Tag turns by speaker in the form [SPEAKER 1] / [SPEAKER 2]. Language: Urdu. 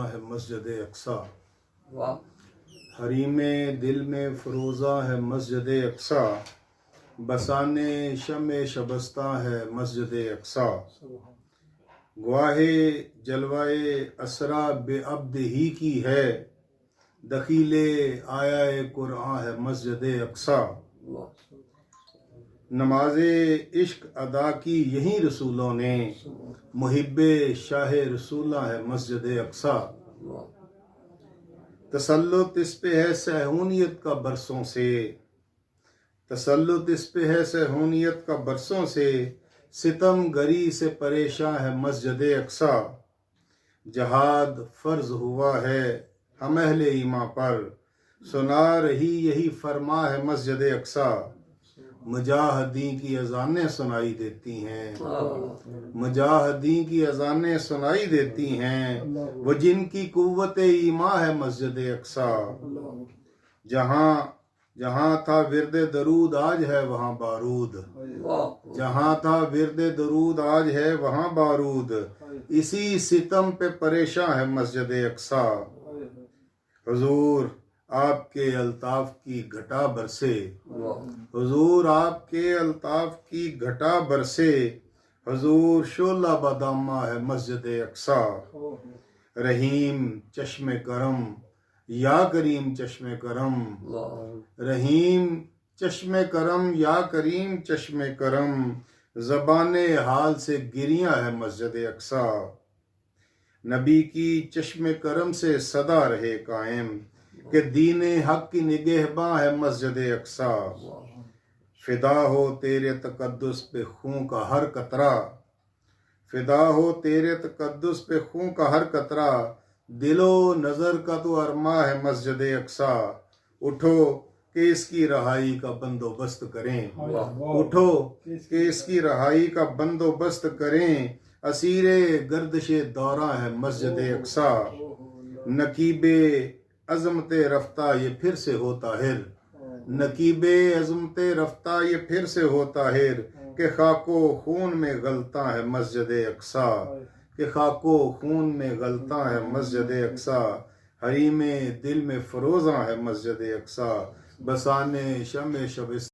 [SPEAKER 1] ہے مسجد اقصی،
[SPEAKER 2] واہ
[SPEAKER 1] حریم دل میں فروزہ ہے مسجد اقصی، بسانے شمع شبستہ ہے مسجد اقصی، گواہ جلوائے اسرا بے عبد ہی کی ہے، دخیل آیا قرآن ہے مسجد اقصی، نماز عشق ادا کی یہی رسولوں نے، محب شاہ رسولہ ہے مسجد اقصی، تسلط اس پہ ہے صہیونیت کا برسوں سے، تسلط اس پہ ہے صہیونیت کا برسوں سے، ستم گری سے پریشاں ہے مسجد اقصی، جہاد فرض ہوا ہے ہم اہل ایمان پر، سنا رہی یہی فرما ہے مسجد اقصی، مجاہدین کی اذانیں سنائی دیتی ہیں، مجاہدین کی اذانیں سنائی دیتی ہیں، وہ جن کی قوت ایمان ہے مسجد اقصی، جہاں تھا ورد درود آج ہے وہاں بارود، جہاں تھا ورد درود آج ہے وہاں بارود، اسی ستم پہ پریشاں ہے مسجد اقصی، حضور آپ کے الطاف کی گھٹا برسے، حضور آپ کے الطاف کی گھٹا برسے، حضور شعلہ بدامہ ہے مسجد اقصی، رحیم چشم کرم یا کریم چشم کرم، رحیم چشم کرم یا کریم چشم کرم، زبان حال سے گریاں ہے مسجد اقصی، نبی کی چشم کرم سے صدا رہے قائم، کہ دین حق کی نگہباں ہے مسجد اقصی، فدا ہو تیرے تقدس پہ خون کا ہر قطرہ، فدا ہو تیرے تقدس پہ خون کا ہر قطرہ، دل و نظر کا تو ارماں ہے مسجد اقصی، اٹھو کہ اس کی رہائی کا بندوبست کریں، اٹھو کہ اس کی رہائی کا بندوبست کریں، اسیر گردش دوراں ہے مسجد اقصی، نقیب عظمت رفتہ یہ پھر سے ہو طاہر، نقیب عظمت رفتہ یہ پھر سے ہو طاہر، کہ خاک و خون میں غلطاں ہے مسجد اقصی، کہ خاک و خون میں غلطاں ہے مسجد اقصی، حریم دل میں فروزاں ہے مسجد اقصی، بسانے شمع شبستہ